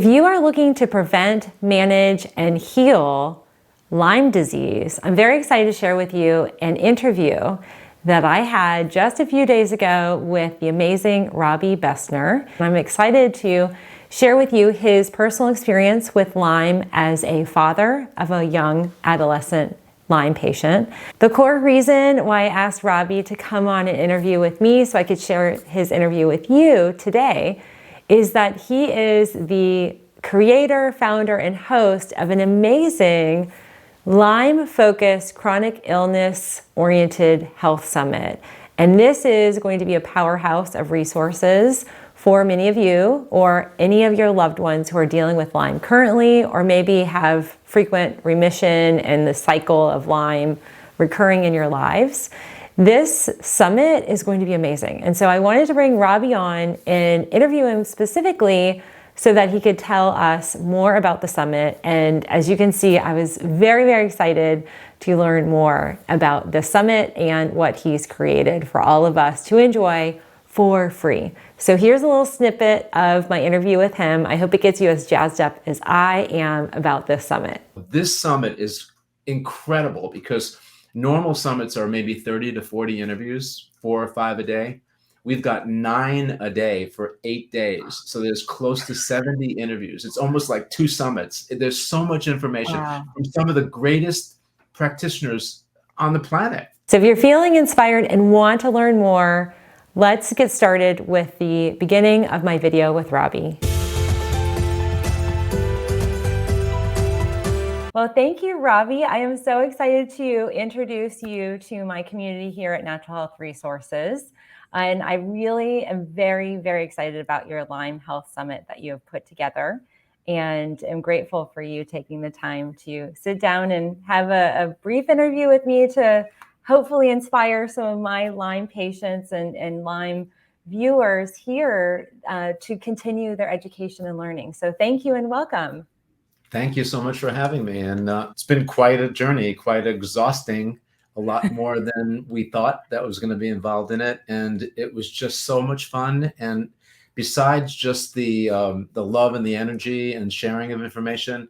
If you are looking to prevent, manage, and heal Lyme disease, I'm very excited to share with you an interview that I had just a few days ago with the amazing Robby Besner. I'm excited to share with you his personal experience with Lyme as a father of a young adolescent Lyme patient. The core reason why I asked Robby to come on an interview with me so I could share his interview with you today is that he is the creator, founder, and host of an amazing Lyme-focused chronic illness-oriented health summit. And this is going to be a powerhouse of resources for many of you or any of your loved ones who are dealing with Lyme currently, or maybe have frequent remission and the cycle of Lyme recurring in your lives. This summit is going to be amazing. And so I wanted to bring Robby on and interview him specifically so that he could tell us more about the summit. And as you can see, I was very, very excited to learn more about the summit and what he's created for all of us to enjoy for free. So here's a little snippet of my interview with him. I hope it gets you as jazzed up as I am about this summit. This summit is incredible because normal summits are maybe 30 to 40 interviews, 4 or 5 a day. We've got 9 a day for 8 days. So there's close to 70 interviews. It's almost like 2 summits. There's so much information from some of the greatest practitioners on the planet. So if you're feeling inspired and want to learn more, let's get started with the beginning of my video with Robby. Well, thank you, Robby. I am so excited to introduce you to my community here at Natural Health Resources. And I really am very, very excited about your Lyme Health Summit that you have put together. And I'm grateful for you taking the time to sit down and have a brief interview with me to hopefully inspire some of my Lyme patients and Lyme viewers here to continue their education and learning. So thank you and welcome. Thank you so much for having me. And it's been quite a journey, quite exhausting, a lot more than we thought that was going to be involved in it. And it was just so much fun. And besides just the love and the energy and sharing of information,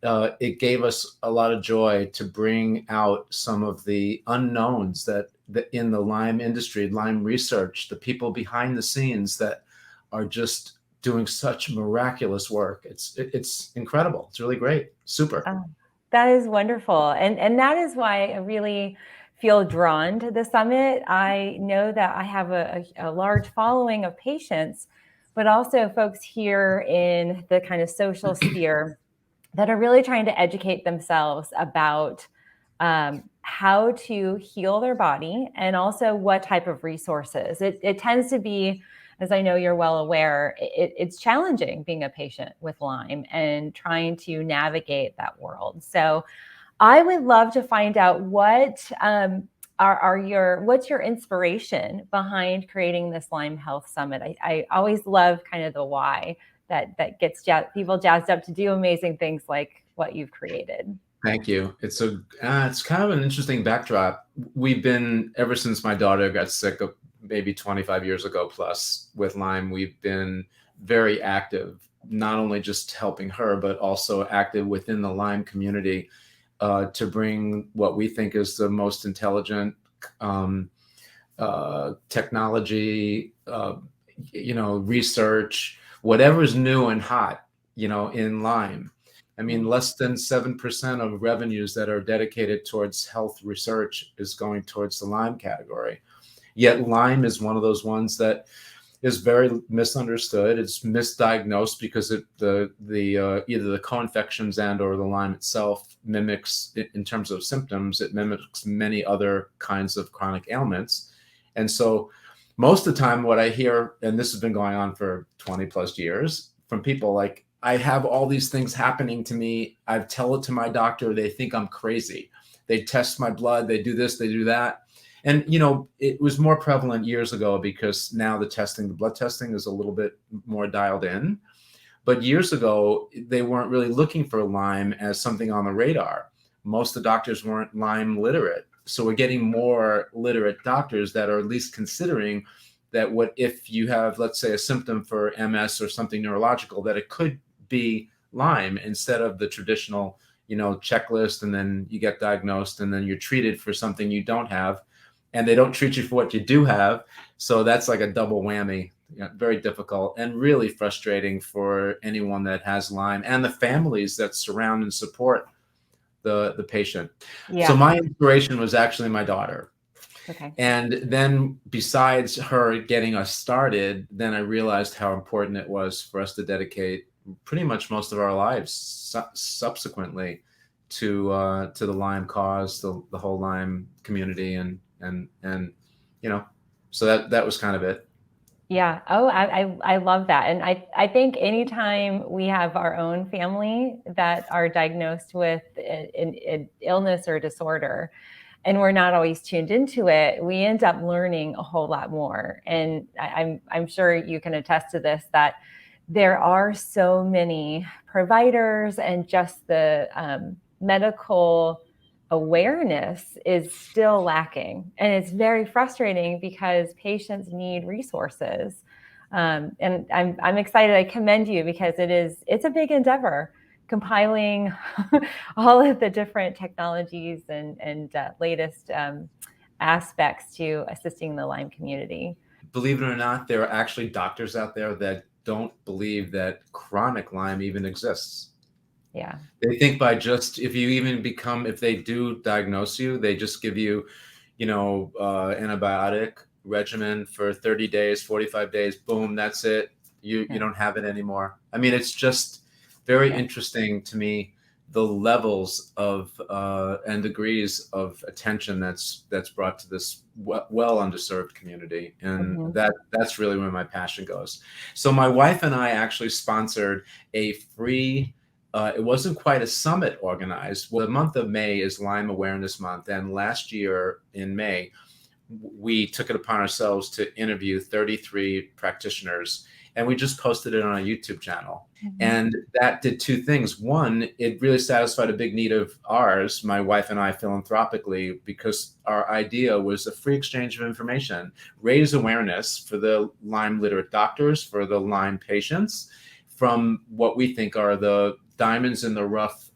it gave us a lot of joy to bring out some of the unknowns that in the Lyme industry, Lyme research, the people behind the scenes that are just doing such miraculous work. It's incredible. It's really great. Super. Oh, that is wonderful. And that is why I really feel drawn to the summit. I know that I have a large following of patients, but also folks here in the kind of social sphere that are really trying to educate themselves about how to heal their body and also what type of resources. It tends to be, as I know you're well aware, it's challenging being a patient with Lyme and trying to navigate that world. So I would love to find out what's your inspiration behind creating this Lyme Health Summit. I always love kind of the why that gets people jazzed up to do amazing things like what you've created. Thank you. It's kind of an interesting backdrop. We've been, ever since my daughter got sick maybe 25 years ago plus with Lyme, we've been very active, not only just helping her, but also active within the Lyme community to bring what we think is the most intelligent technology, research, whatever's new and hot, in Lyme. I mean, less than 7% of revenues that are dedicated towards health research is going towards the Lyme category. Yet Lyme is one of those ones that is very misunderstood. It's misdiagnosed because either the co-infections and or the Lyme itself mimics, in terms of symptoms, it mimics many other kinds of chronic ailments. And so most of the time what I hear, and this has been going on for 20 plus years, from people like, I have all these things happening to me. I tell it to my doctor. They think I'm crazy. They test my blood. They do this, they do that. And, it was more prevalent years ago because now the blood testing is a little bit more dialed in. But years ago, they weren't really looking for Lyme as something on the radar. Most of the doctors weren't Lyme literate. So we're getting more literate doctors that are at least considering that what if you have, let's say, a symptom for MS or something neurological, that it could be Lyme instead of the traditional, checklist, and then you get diagnosed and then you're treated for something you don't have, and they don't treat you for what you do have. So that's like a double whammy. Very difficult and really frustrating for anyone that has Lyme and the families that surround and support the patient. So Yeah. my inspiration was actually my daughter. Okay. And then besides her getting us started, then I realized how important it was for us to dedicate pretty much most of our lives subsequently to the Lyme cause, the whole Lyme community, and so that was kind of it. Yeah. Oh, I love that. And I think anytime we have our own family that are diagnosed with an illness or disorder, and we're not always tuned into it, we end up learning a whole lot more. And I'm sure you can attest to this, that there are so many providers, and just the medical awareness is still lacking. And it's very frustrating because patients need resources. And I'm excited. I commend you, because it's a big endeavor, compiling all of the different technologies and latest aspects to assisting the Lyme community. Believe it or not, there are actually doctors out there that don't believe that chronic Lyme even exists. Yeah. They think if they do diagnose you, they just give you, antibiotic regimen for 30 days, 45 days, boom, that's it. You don't have it anymore. I mean, it's just very interesting to me, the levels of and degrees of attention that's brought to this well underserved community, and that's really where my passion goes. So my wife and I actually sponsored a free. It wasn't quite a summit organized. Well, the month of May is Lyme Awareness Month, and last year in May, we took it upon ourselves to interview 33 practitioners, and we just posted it on our YouTube channel. And that did two things. One, it really satisfied a big need of ours, my wife and I, philanthropically, because our idea was a free exchange of information, raise awareness for the Lyme literate doctors, for the Lyme patients, from what we think are the diamonds in the rough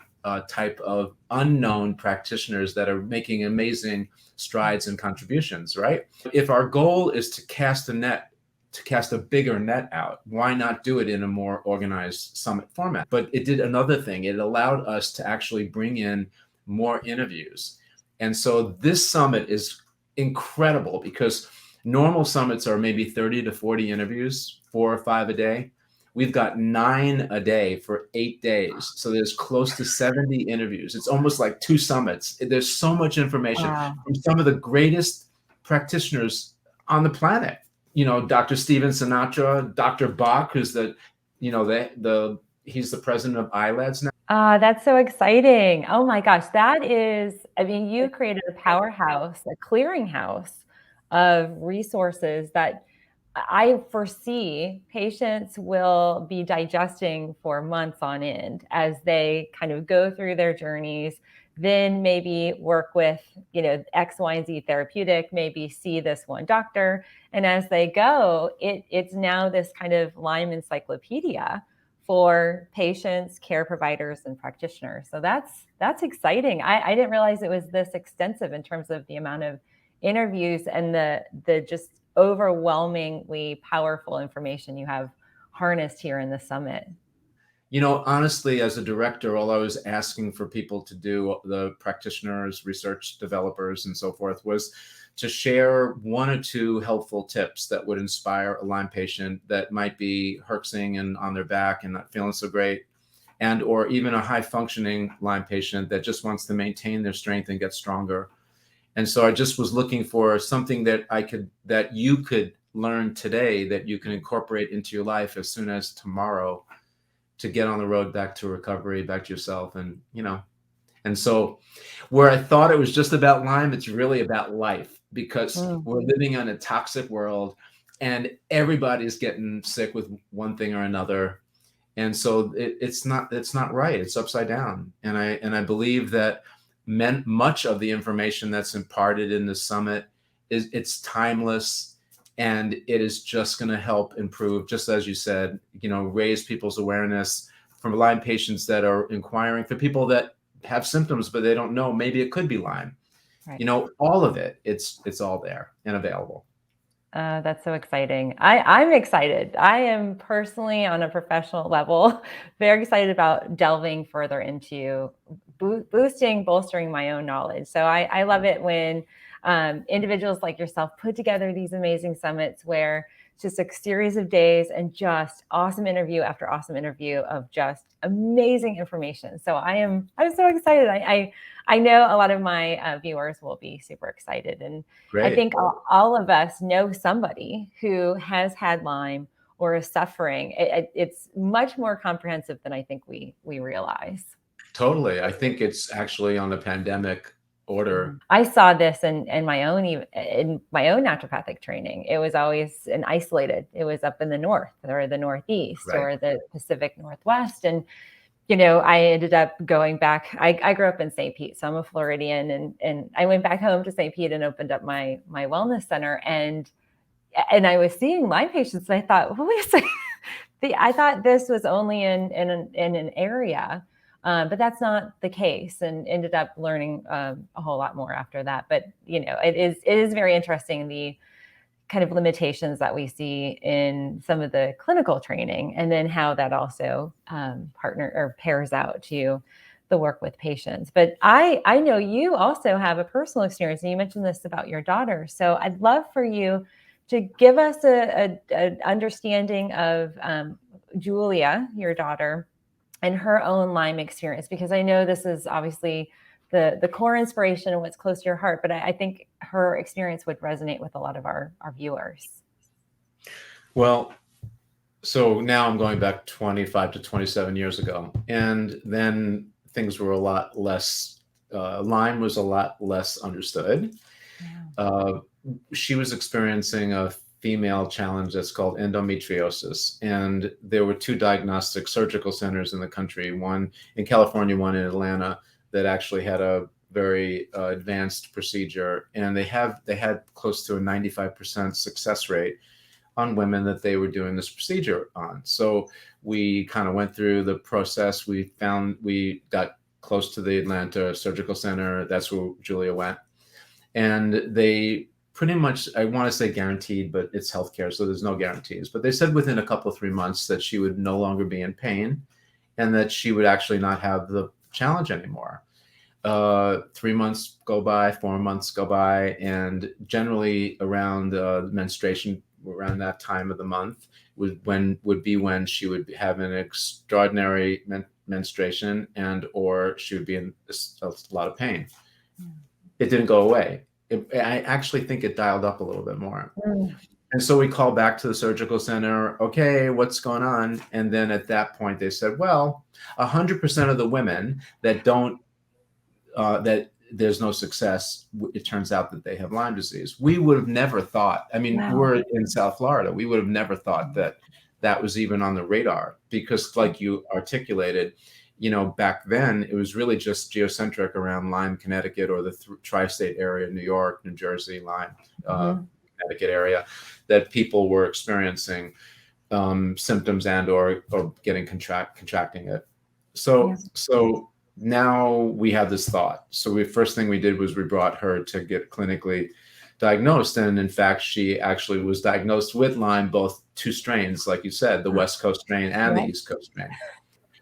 type of unknown practitioners that are making amazing strides and contributions, right? If our goal is to cast a bigger net out, why not do it in a more organized summit format? But it did another thing. It allowed us to actually bring in more interviews. And so this summit is incredible, because normal summits are maybe 30 to 40 interviews, 4 or 5 a day. We've got 9 a day for 8 days. So there's close to 70 interviews. It's almost like 2 summits. There's so much information from some of the greatest practitioners on the planet. Dr. Steven Sinatra, Dr. Bach, who's he's the president of ILADS now. That's so exciting. Oh my gosh. You created a powerhouse, a clearinghouse of resources that I foresee patients will be digesting for months on end as they kind of go through their journeys, then maybe work with, X, Y, and Z therapeutic, maybe see this one doctor. And as they go, it's now this kind of Lyme encyclopedia for patients, care providers, and practitioners. So that's exciting. I didn't realize it was this extensive in terms of the amount of interviews and the just overwhelmingly powerful information you have harnessed here in the summit. Honestly, as a director, all I was asking for people to do, the practitioners, research developers, and so forth, was to share 1 or 2 helpful tips that would inspire a Lyme patient that might be herxing and on their back and not feeling so great, and or even a high functioning Lyme patient that just wants to maintain their strength and get stronger. And so I just was looking for something that you could learn today, that you can incorporate into your life as soon as tomorrow, to get on the road back to recovery, back to yourself. And so where I thought it was just about Lyme, it's really about life, because we're living in a toxic world and everybody's getting sick with one thing or another. And so it's not right. It's upside down. And I believe that much of the information that's imparted in the summit it's timeless, and it is just going to help improve, just as you said, raise people's awareness for Lyme patients that are inquiring, for people that have symptoms, but they don't know, maybe it could be Lyme. Right. You know, all of it, it's all there and available. That's so exciting. I'm excited. I am personally, on a professional level, very excited about delving further into bolstering my own knowledge. So I love it when individuals like yourself put together these amazing summits where it's just a series of days and just awesome interview after awesome interview of just amazing information. So I'm so excited. I know a lot of my viewers will be super excited, and I Great. think all of us know somebody who has had Lyme or is suffering. It's much more comprehensive than I think we realize. Totally. I think it's actually on the pandemic order. I saw this in my own naturopathic training. It was always an isolated. It was up in the north or the northeast Right. or the Pacific Northwest, and I ended up going back. I grew up in St. Pete, so I'm a Floridian, and I went back home to St. Pete and opened up my wellness center, and I was seeing Lyme patients, and I thought, well, wait a second. I thought this was only in an area, but that's not the case, and ended up learning a whole lot more after that. But it is very interesting, the kind of limitations that we see in some of the clinical training, and then how that also pairs out to the work with patients. But I know you also have a personal experience, and you mentioned this about your daughter. So I'd love for you to give us an understanding of Julia, your daughter, and her own Lyme experience, because I know this is obviously the core inspiration and what's close to your heart, but I think her experience would resonate with a lot of our viewers. Well, so now I'm going back 25 to 27 years ago, and then things were a lot less, Lyme was a lot less understood. Yeah. She was experiencing a female challenge that's called endometriosis. And there were 2 diagnostic surgical centers in the country, one in California, one in Atlanta, that actually had a very advanced procedure. And they had close to a 95% success rate on women that they were doing this procedure on. So we kind of went through the process. We got close to the Atlanta Surgical Center. That's where Julia went. And they pretty much, I want to say guaranteed, but it's healthcare, so there's no guarantees. But they said within a couple of 3 months that she would no longer be in pain and that she would actually not have the challenge anymore. 3 months go by, 4 months go by, and generally around menstruation, around that time of the month, would be when she would have an extraordinary menstruation, and or she would be in a lot of pain. It didn't go away. I actually think it dialed up a little bit more. And so we called back to the surgical center. Okay, what's going on? And then at that point they said, well, 100% of the women that don't, that there's no success, it turns out that they have Lyme disease. We would have never thought, I mean, Wow. We're in South Florida. We would have never thought that that was even on the radar, because like you articulated, back then it was really just geocentric around Lyme, Connecticut, or the tri-state area, New York, New Jersey, Lyme, Connecticut area, that people were experiencing symptoms and or getting contracting it. So now we have this thought. So first thing we did was we brought her to get clinically diagnosed. And in fact, she actually was diagnosed with Lyme, both 2 strains, like you said, the West Coast strain and the East Coast strain.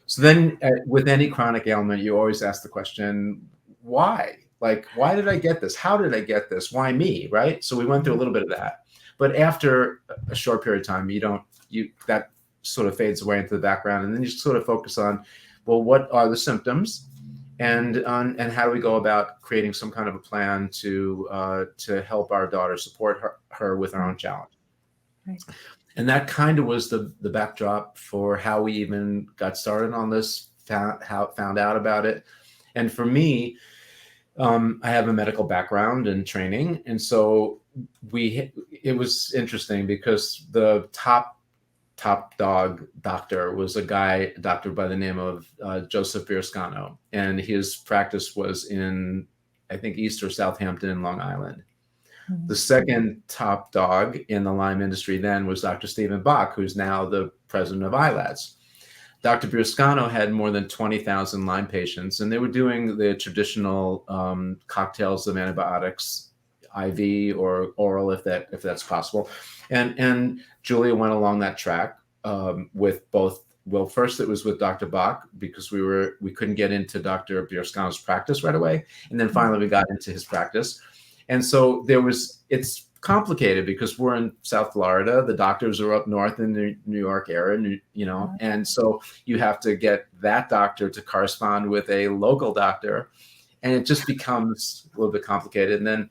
So then with any chronic ailment, you always ask the question, why? Like, why did I get this? How did I get this? Why me? Right? So we went through a little bit of that. But after a short period of time, that sort of fades away into the background. And then you sort of focus on, well, what are the symptoms? And how do we go about creating some kind of a plan to help our daughter, support her with her own challenge? Right. And that kind of was the backdrop for how we even got started on this, found out about it. And for me, I have a medical background and training. And so it was interesting because the top dog doctor was a doctor by the name of Joseph Birscano. And his practice was in, I think, East or Southampton, Long Island. The second top dog in the Lyme industry then was Dr. Stephen Bach, who's now the president of ILADS. Dr. Birscano had more than 20,000 Lyme patients, and they were doing the traditional cocktails of antibiotics, IV or oral, if that's possible. And Julia went along that track with both. Well, first it was with Dr. Bach, because we couldn't get into Dr. Birscano's practice right away, and then finally we got into his practice. And so it's complicated because we're in South Florida. The doctors are up north in the New York area, and so you have to get that doctor to correspond with a local doctor, and it just becomes a little bit complicated. And then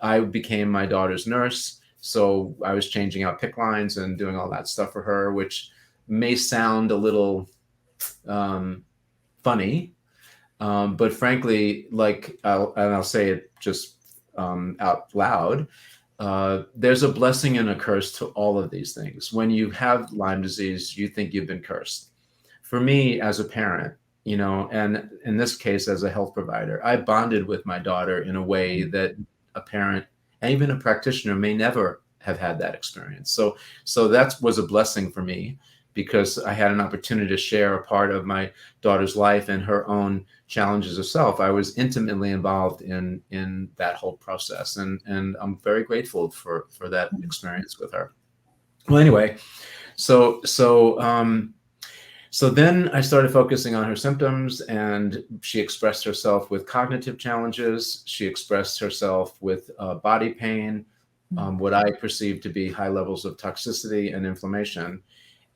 I became my daughter's nurse, so I was changing out PICC lines and doing all that stuff for her, which may sound a little funny, but frankly, I'll say it just out loud, there's a blessing and a curse to all of these things. When you have Lyme disease, you think you've been cursed. For me, as a parent, and in this case, as a health provider, I bonded with my daughter in a way that a parent and even a practitioner may never have had that experience. So that was a blessing for me, because I had an opportunity to share a part of my daughter's life and her own challenges herself. I was intimately involved in that whole process, and I'm very grateful for that experience with her. Well, anyway, so then I started focusing on her symptoms, and she expressed herself with cognitive challenges. She expressed herself with body pain, what I perceived to be high levels of toxicity and inflammation.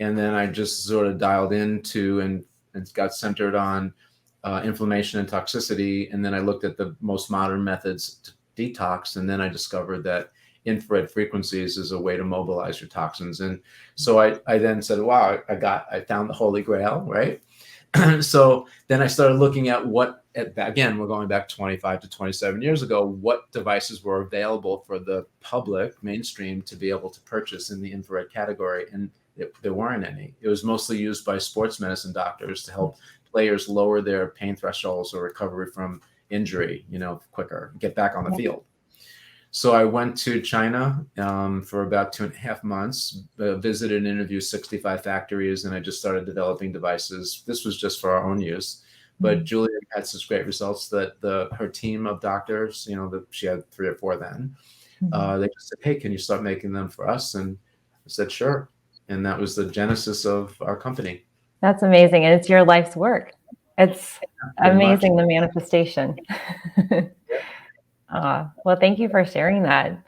And then I just sort of dialed into and got centered on inflammation and toxicity. And then I looked at the most modern methods to detox. And then I discovered that infrared frequencies is a way to mobilize your toxins. And so I then said, wow, I found the Holy Grail, right? So then I started looking at again, we're going back 25 to 27 years ago, what devices were available for the public mainstream to be able to purchase in the infrared category. And there weren't any. It was mostly used by sports medicine doctors to help players lower their pain thresholds or recovery from injury, quicker, get back on the field. So I went to China for about 2.5 months, visited and interviewed 65 factories, and I just started developing devices. This was just for our own use. But Julia had such great results that her team of doctors, she had 3 or 4 then, they just said, hey, can you start making them for us? And I said, sure. And that was the genesis of our company. That's amazing. And it's your life's work. It's amazing, the manifestation. Well, thank you for sharing that.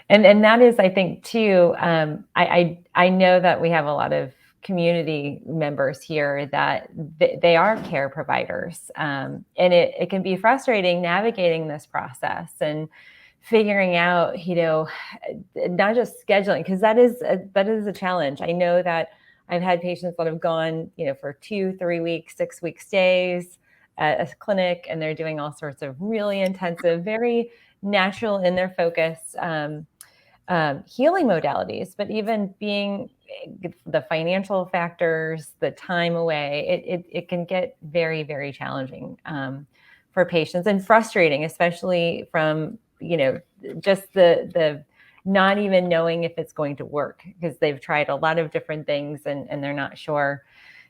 And that is, I think, too, I know that we have a lot of community members here that they are care providers. And it can be frustrating navigating this process and figuring out, not just scheduling, because that is a challenge. I know that I've had patients that have gone, for 2, 3 weeks, 6 week stays at a clinic, and they're doing all sorts of really intensive, very natural in their focus, healing modalities, but even being the financial factors, the time away, it can get very, very challenging for patients, and frustrating, especially from, just the not even knowing if it's going to work, because they've tried a lot of different things and they're not sure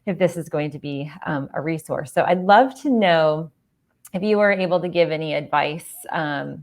if this is going to be a resource. So I'd love to know if you were able to give any advice, 2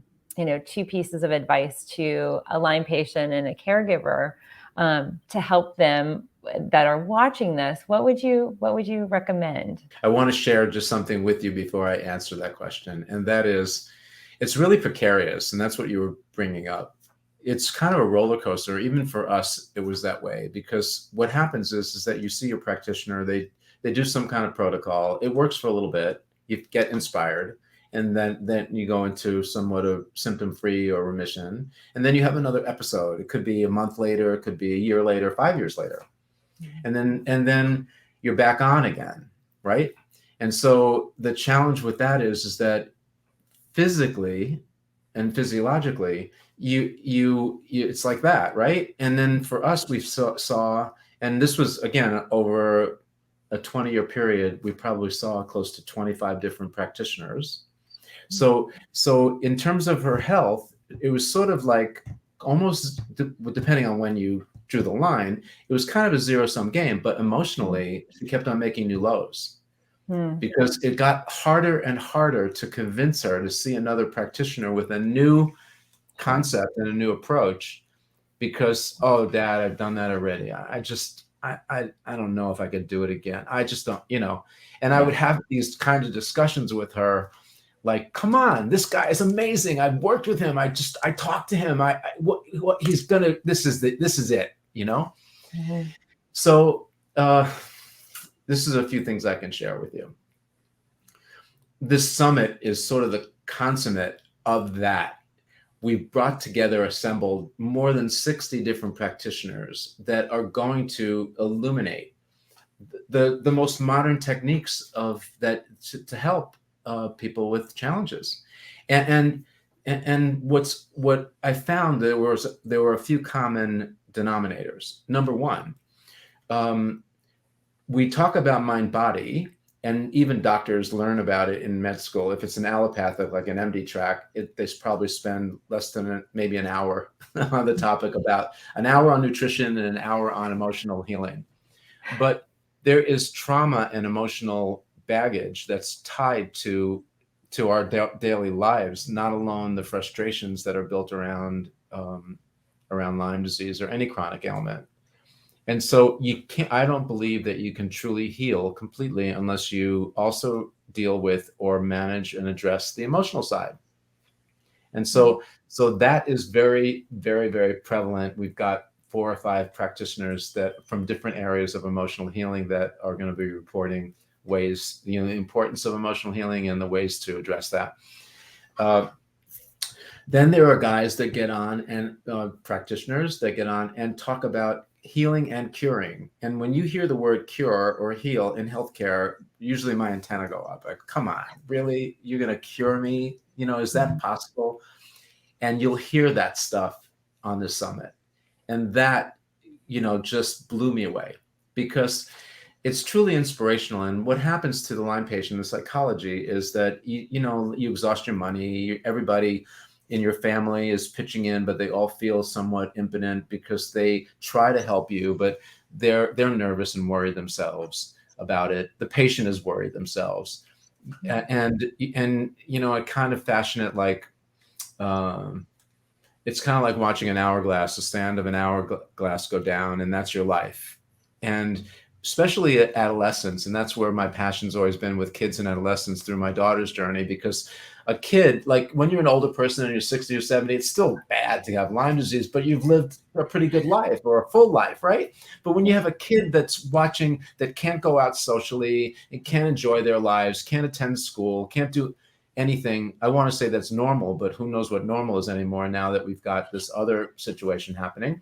pieces of advice to a Lyme patient and a caregiver to help them that are watching this. What would you recommend? I want to share just something with you before I answer that question. And that is, it's really precarious. And that's what you were bringing up. It's kind of a roller coaster. Even for us, it was that way, because what happens is that you see your practitioner, they do some kind of protocol. It works for a little bit. You get inspired, and then you go into somewhat of symptom-free or remission. And then you have another episode. It could be a month later, it could be a year later, 5 years later. And then you're back on again, right? And so the challenge with that is that physically and physiologically, you it's like that, right? And then for us, we saw, and this was again over a 20-year period, we probably saw close to 25 different practitioners. So in terms of her health, it was sort of like almost, depending on when you drew the line, it was kind of a zero-sum game, but emotionally, she kept on making new lows because it got harder and harder to convince her to see another practitioner with a new concept and a new approach because, oh, Dad, I've done that already. I don't know if I could do it again. I just don't, and I would have these kinds of discussions with her, like, come on, this guy is amazing. I've worked with him. I talked to him. What he's gonna, this is it, So this is a few things I can share with you. This summit is sort of the consummate of that. We've brought together, assembled more than 60 different practitioners that are going to illuminate the most modern techniques of that to help people with challenges. And what I found, there were a few common denominators. Number one, we talk about mind body, and even doctors learn about it in med school. If it's an allopathic, like an MD track, they probably spend less than maybe an hour on the topic, about an hour on nutrition and an hour on emotional healing. But there is trauma and emotional baggage that's tied to our daily lives, not alone the frustrations that are built around Lyme disease or any chronic ailment. And so I don't believe that you can truly heal completely unless you also deal with or manage and address the emotional side. And so that is very, very, very prevalent. We've got 4 or 5 practitioners that from different areas of emotional healing that are going to be reporting ways, the importance of emotional healing and the ways to address that. Then there are guys that get on, and practitioners that get on and talk about healing and curing. And when you hear the word cure or heal in healthcare, usually my antenna go up. Like, come on, really? You're going to cure me? Is that possible? And you'll hear that stuff on the summit. And that, just blew me away, because it's truly inspirational. And what happens to the Lyme patient, the psychology, is that, you exhaust your money. Everybody in your family is pitching in, but they all feel somewhat impotent because they try to help you, but they're nervous and worry themselves about it. The patient is worried themselves. And I kind of fashion it like, it's kind of like watching an hourglass, the stand of an hourglass go down, and that's your life. And especially at adolescence, and that's where my passion's always been, with kids and adolescents through my daughter's journey, because a kid, like when you're an older person and you're 60 or 70, it's still bad to have Lyme disease, but you've lived a pretty good life or a full life, right? But when you have a kid that's watching, that can't go out socially and can't enjoy their lives, can't attend school, can't do anything, I want to say that's normal, but who knows what normal is anymore now that we've got this other situation happening.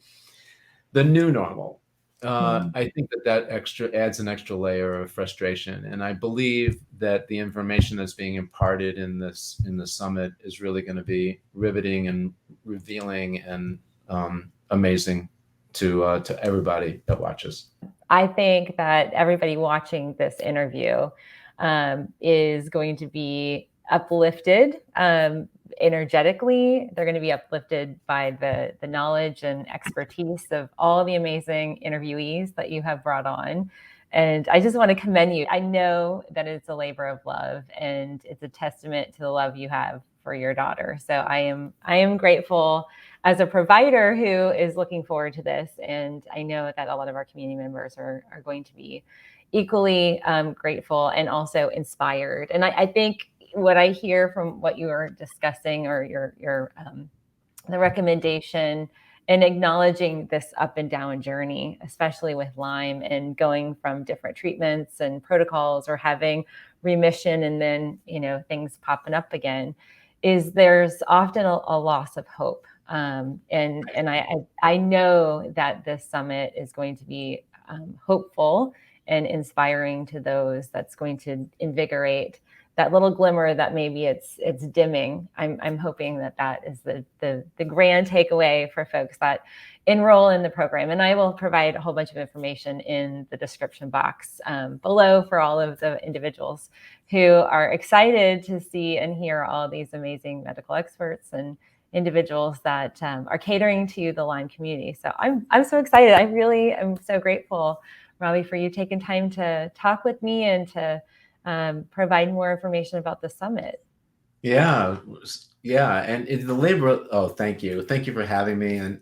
The new normal. I think that adds an extra layer of frustration, and I believe that the information that's being imparted in the summit is really going to be riveting and revealing and amazing to everybody that watches. I think that everybody watching this interview is going to be uplifted energetically. They're going to be uplifted by the knowledge and expertise of all the amazing interviewees that you have brought on. And I just want to commend you. I know that it's a labor of love, and it's a testament to the love you have for your daughter. So I am grateful as a provider who is looking forward to this. And I know that a lot of our community members are going to be equally grateful and also inspired. And I think what I hear from what you are discussing, or your the recommendation, and acknowledging this up and down journey, especially with Lyme, and going from different treatments and protocols, or having remission and then things popping up again, is there's often a loss of hope. And I know that this summit is going to be hopeful and inspiring to those. That's going to invigorate that little glimmer that maybe it's dimming. I'm hoping that is the grand takeaway for folks that enroll in the program. And I will provide a whole bunch of information in the description box below for all of the individuals who are excited to see and hear all these amazing medical experts and individuals that are catering to the Lyme community. So I'm so excited. I really am so grateful, Robby, for you taking time to talk with me and to provide more information about the summit. Yeah, yeah, and the labor. Oh, thank you for having me. And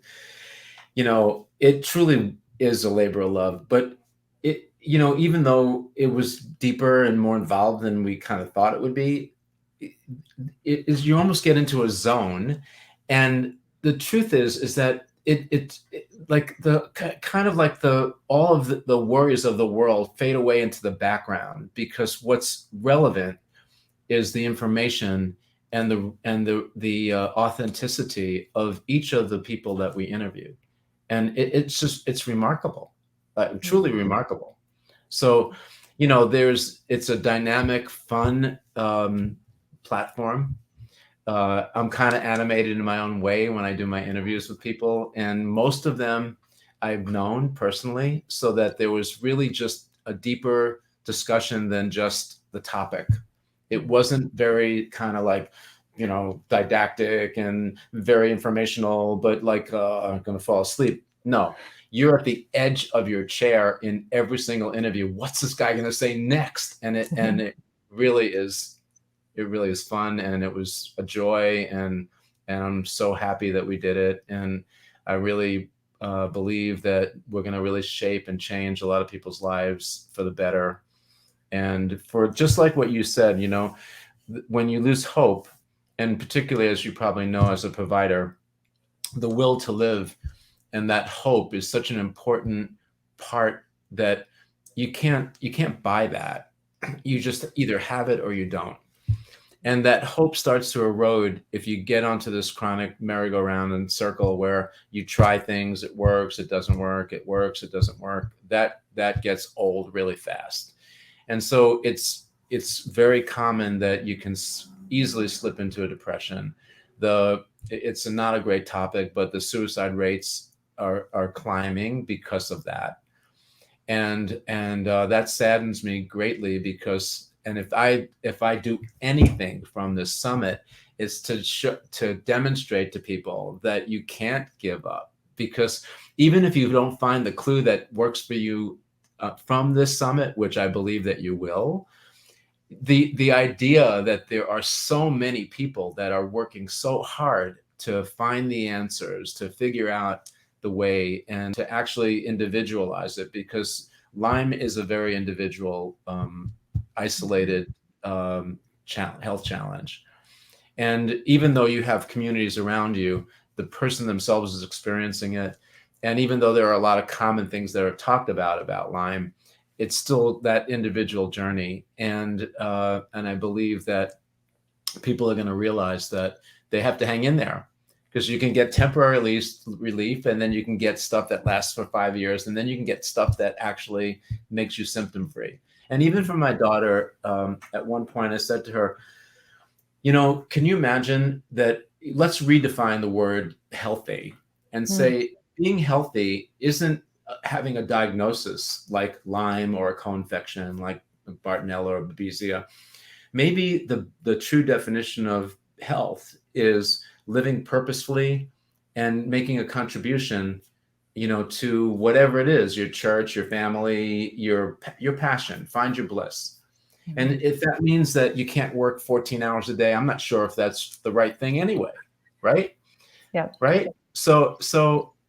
it truly is a labor of love. But even though it was deeper and more involved than we kind of thought it would be, it is you almost get into a zone. And the truth is that it like the kind of like the all of the worries of the world fade away into the background, because what's relevant is the information and the authenticity of each of the people that we interviewed. And it's remarkable, truly remarkable. So it's a dynamic, fun platform. I'm kind of animated in my own way when I do my interviews with people, and most of them I've known personally, so that there was really just a deeper discussion than just the topic. It wasn't very kind of like, didactic and very informational, but like, I'm going to fall asleep. No, you're at the edge of your chair in every single interview. What's this guy going to say next? And it really is, fun, and it was a joy. And I'm so happy that we did it. And I really believe that we're going to really shape and change a lot of people's lives for the better. And for just like what you said, when you lose hope, and particularly, as you probably know, as a provider, the will to live and that hope is such an important part that you can't buy that. You just either have it or you don't. And that hope starts to erode if you get onto this chronic merry-go-round and circle where you try things, it works, it doesn't work, it works, it doesn't work. That gets old really fast. And so it's very common that you can easily slip into a depression. It's not a great topic, but the suicide rates are climbing because of that. And that saddens me greatly, because if I do anything from this summit, it's to demonstrate to people that you can't give up, because even if you don't find the clue that works for you from this summit, which I believe that you will, the idea that there are so many people that are working so hard to find the answers, to figure out the way, and to actually individualize it, because Lyme is a very individual, isolated health challenge. And even though you have communities around you, the person themselves is experiencing it. And even though there are a lot of common things that are talked about Lyme, it's still that individual journey. And I believe that people are going to realize that they have to hang in there, because you can get temporary relief, and then you can get stuff that lasts for 5 years, and then you can get stuff that actually makes you symptom free. And even for my daughter, at one point I said to her, can you imagine that? Let's redefine the word healthy and say being healthy isn't having a diagnosis like Lyme or a co-infection like Bartonella or Babesia. Maybe the true definition of health is living purposefully and making a contribution, to whatever it is, your church, your family, your passion. Find your bliss. And if that means that you can't work 14 hours a day, I'm not sure if that's the right thing anyway. Right? Yeah. Right. So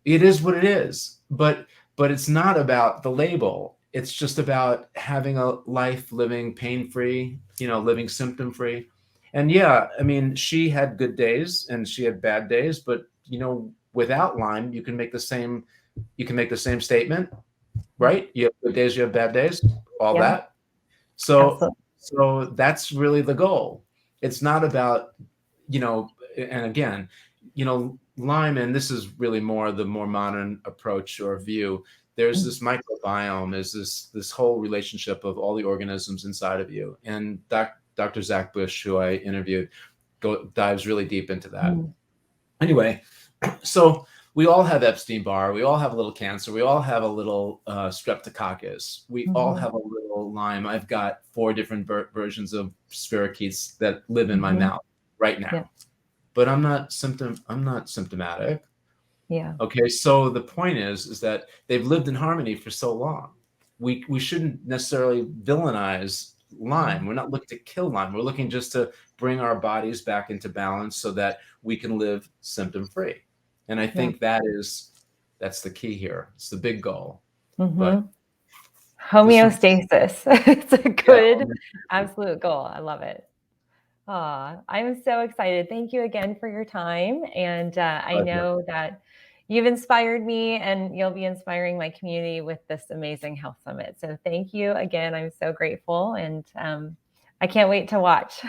it is what it is, but it's not about the label. It's just about having a life living pain-free, living symptom-free. And yeah, I mean, she had good days and she had bad days, but without Lyme, you can make the same statement, right? You have good days, you have bad days, all that. So that's really the goal. It's not about, and again, Lyme, and this is really the more modern approach or view. There's this microbiome, is this whole relationship of all the organisms inside of you. And Dr. Zach Bush, who I interviewed, dives really deep into that. Anyway, so we all have Epstein-Barr. We all have a little cancer. We all have a little streptococcus. We all have a little Lyme. I've got 4 different versions of spirochetes that live in my mouth right now. but I'm not symptomatic. Yeah. Okay, so the point is that they've lived in harmony for so long. We shouldn't necessarily villainize Lyme. We're not looking to kill Lyme. We're looking just to bring our bodies back into balance so that we can live symptom-free. And I think that's the key here. It's the big goal. But Homeostasis. It's a yeah, good, absolute goal. I love it. I'm so excited. Thank you again for your time. And I know that you've inspired me and you'll be inspiring my community with this amazing health summit. So thank you again. I'm so grateful, and I can't wait to watch.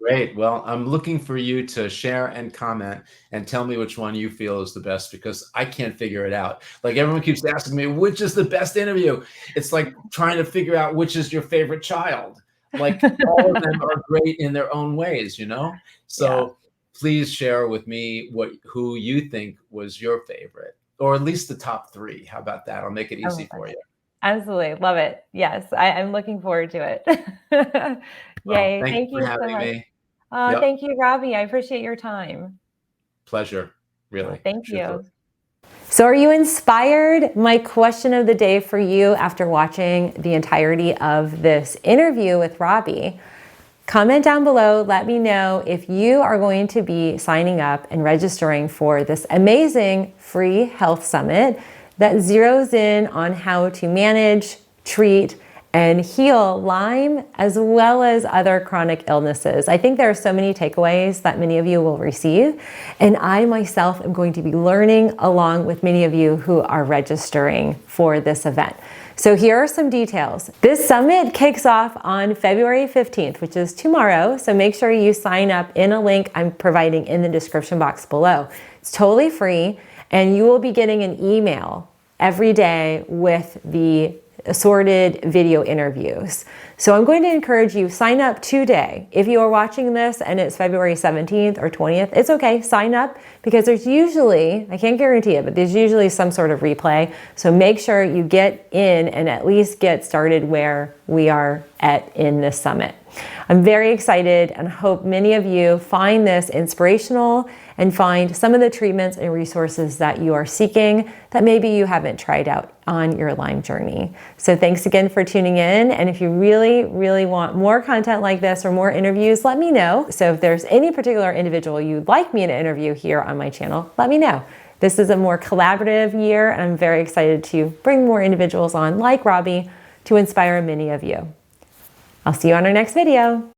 Great. Well, I'm looking for you to share and comment and tell me which one you feel is the best, because I can't figure it out. Like, everyone keeps asking me, which is the best interview? It's like trying to figure out which is your favorite child. Like, all of them are great in their own ways, you know? So please share with me who you think was your favorite, or at least the top 3. How about that? I'll make it easy for you. Absolutely. Love it. Yes. I'm looking forward to it. Yay. Well, thank Thank you for you so having much. me. Yep. Thank you, Robby. I appreciate your time. Pleasure. Really. Thank you. Truthfully. So are you inspired? My question of the day for you after watching the entirety of this interview with Robby, comment down below. Let me know if you are going to be signing up and registering for this amazing free health summit that zeroes in on how to manage, treat, and heal Lyme, as well as other chronic illnesses. I think there are so many takeaways that many of you will receive, and I myself am going to be learning along with many of you who are registering for this event. So here are some details. This summit kicks off on February 15th, which is tomorrow. So make sure you sign up in a link I'm providing in the description box below. It's totally free, and you will be getting an email every day with the assorted video interviews. So I'm going to encourage you, sign up today. If you are watching this and it's February 17th or 20th, it's okay, sign up, because there's usually, I can't guarantee it, but there's usually some sort of replay. So make sure you get in and at least get started where we are at in this summit. I'm very excited and hope many of you find this inspirational and find some of the treatments and resources that you are seeking that maybe you haven't tried out on your Lyme journey. So thanks again for tuning in. And if you really, really want more content like this or more interviews, let me know. So if there's any particular individual you'd like me to interview here on my channel, let me know. This is a more collaborative year, and I'm very excited to bring more individuals on like Robby to inspire many of you. I'll see you on our next video.